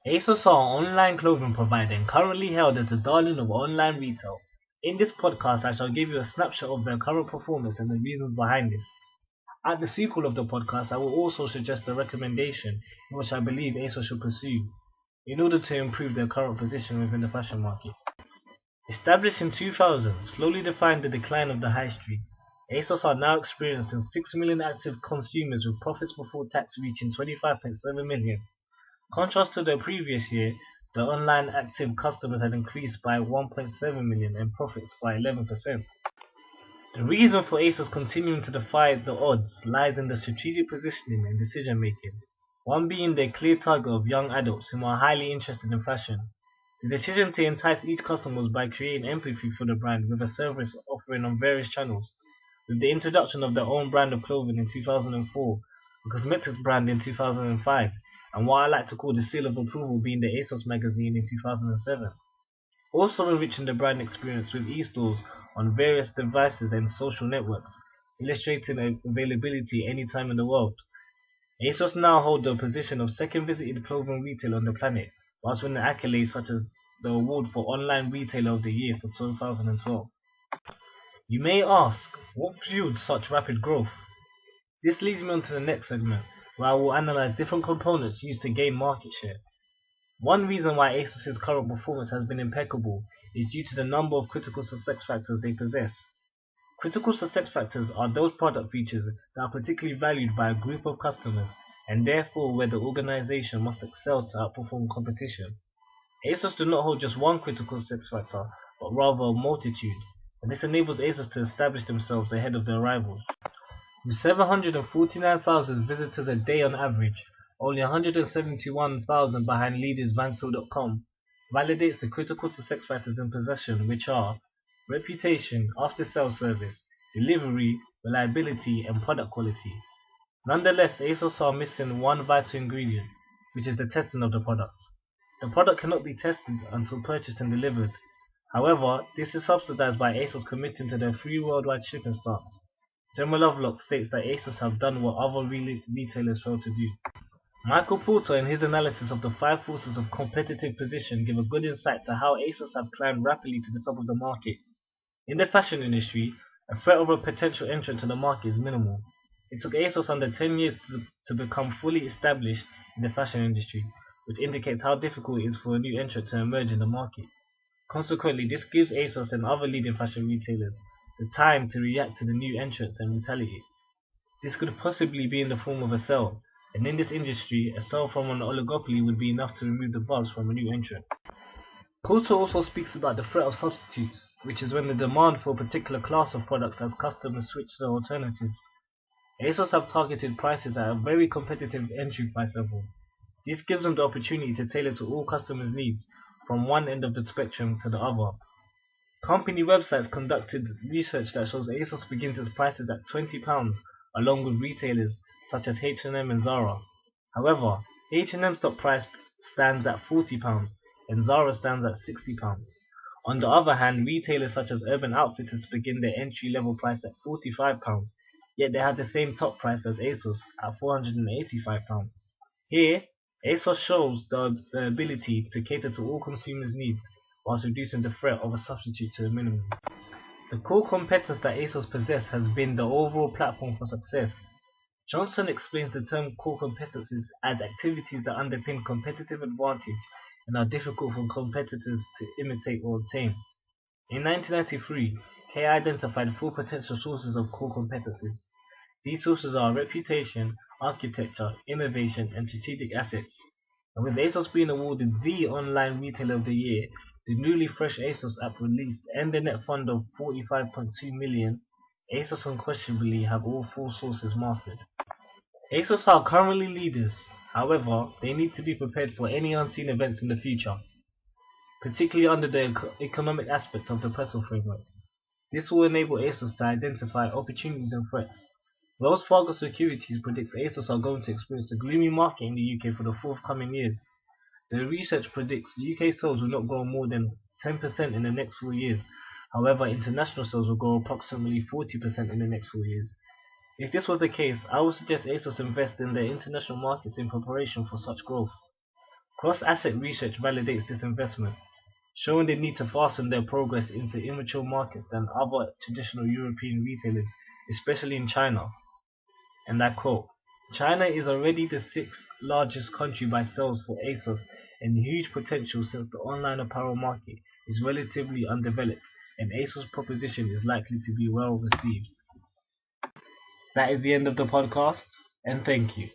Asos are an online clothing provider and currently held as the darling of online retail. In this podcast, I shall give you a snapshot of their current performance and the reasons behind this. At the sequel of the podcast, I will also suggest a recommendation in which I believe Asos should pursue in order to improve their current position within the fashion market. Established in 2000, slowly defined the decline of the high street. ASOS are now experiencing 6 million active consumers with profits before tax reaching 25.7 million. Contrast to the previous year, the online active customers had increased by 1.7 million and profits by 11%. The reason for ASOS continuing to defy the odds lies in the strategic positioning and decision making, one being their clear target of young adults who are highly interested in fashion. The decision to entice each customer was by creating empathy for the brand with a service offering on various channels, with the introduction of their own brand of clothing in 2004, a cosmetics brand in 2005, and what I like to call the seal of approval being the ASOS magazine in 2007. Also enriching the brand experience with e-stores on various devices and social networks, illustrating availability anytime in the world. ASOS now hold the position of second visited clothing retailer on the planet, whilst winning accolades such as the award for Online Retailer of the Year for 2012. You may ask, what fueled such rapid growth? This leads me on to the next segment, where I will analyze different components used to gain market share. One reason why ASOS's current performance has been impeccable is due to the number of critical success factors they possess. Critical success factors are those product features that are particularly valued by a group of customers and therefore where the organization must excel to outperform competition. ASOS do not hold just one critical success factor, but rather a multitude, and this enables ASOS to establish themselves ahead of their rivals. With 749,000 visitors a day on average, only 171,000 behind leaders Vansel.com, validates the critical success factors in possession, which are reputation, after-sales service, delivery, reliability, and product quality. Nonetheless, ASOS are missing one vital ingredient, which is the testing of the product. The product cannot be tested until purchased and delivered. However, this is subsidized by ASOS committing to their free worldwide shipping stance. Gemma Lovelock states that ASOS have done what other retailers fail to do. Michael Porter, in his analysis of the 5 forces of competitive position, give a good insight to how ASOS have climbed rapidly to the top of the market. In the fashion industry, a threat of a potential entrant to the market is minimal. It took ASOS under 10 years to become fully established in the fashion industry, which indicates how difficult it is for a new entrant to emerge in the market. Consequently, this gives ASOS and other leading fashion retailers the time to react to the new entrants and retaliate. This could possibly be in the form of a sell, and in this industry, a sell from an oligopoly would be enough to remove the buzz from a new entrant. Porter also speaks about the threat of substitutes, which is when the demand for a particular class of products as customers switch to alternatives. ASOS have targeted prices at a very competitive entry price level. This gives them the opportunity to tailor to all customers' needs, from one end of the spectrum to the other. Company websites conducted research that shows ASOS begins its prices at £20, along with retailers such as H&M and Zara. However, H&M's top price stands at £40 and Zara stands at £60. On the other hand, retailers such as Urban Outfitters begin their entry-level price at £45, yet they have the same top price as ASOS at £485. Here, ASOS shows the ability to cater to all consumers' needs whilst reducing the threat of a substitute to a minimum. The core competence that ASOS possess has been the overall platform for success. Johnson explains the term core competencies as activities that underpin competitive advantage and are difficult for competitors to imitate or obtain. In 1993, Kay identified 4 potential sources of core competencies. These sources are reputation, architecture, innovation, and strategic assets. And with ASOS being awarded the Online Retailer of the Year, the newly fresh ASOS app released and the net fund of 45.2 million, ASOS unquestionably have all 4 sources mastered. ASOS are currently leaders, however, they need to be prepared for any unseen events in the future, particularly under the economic aspect of the Pressel framework. This will enable ASOS to identify opportunities and threats. Wells Fargo Securities predicts ASOS are going to experience a gloomy market in the UK for the forthcoming years. The research predicts UK sales will not grow more than 10% in the next 4 years. However, international sales will grow approximately 40% in the next 4 years. If this was the case, I would suggest ASOS invest in their international markets in preparation for such growth. Cross-asset research validates this investment, showing they need to fasten their progress into immature markets than other traditional European retailers, especially in China. And I quote, China is already the sixth largest country by sales for Asos and huge potential since the online apparel market is relatively undeveloped and Asos' proposition is likely to be well received. That is the end of the podcast, and thank you.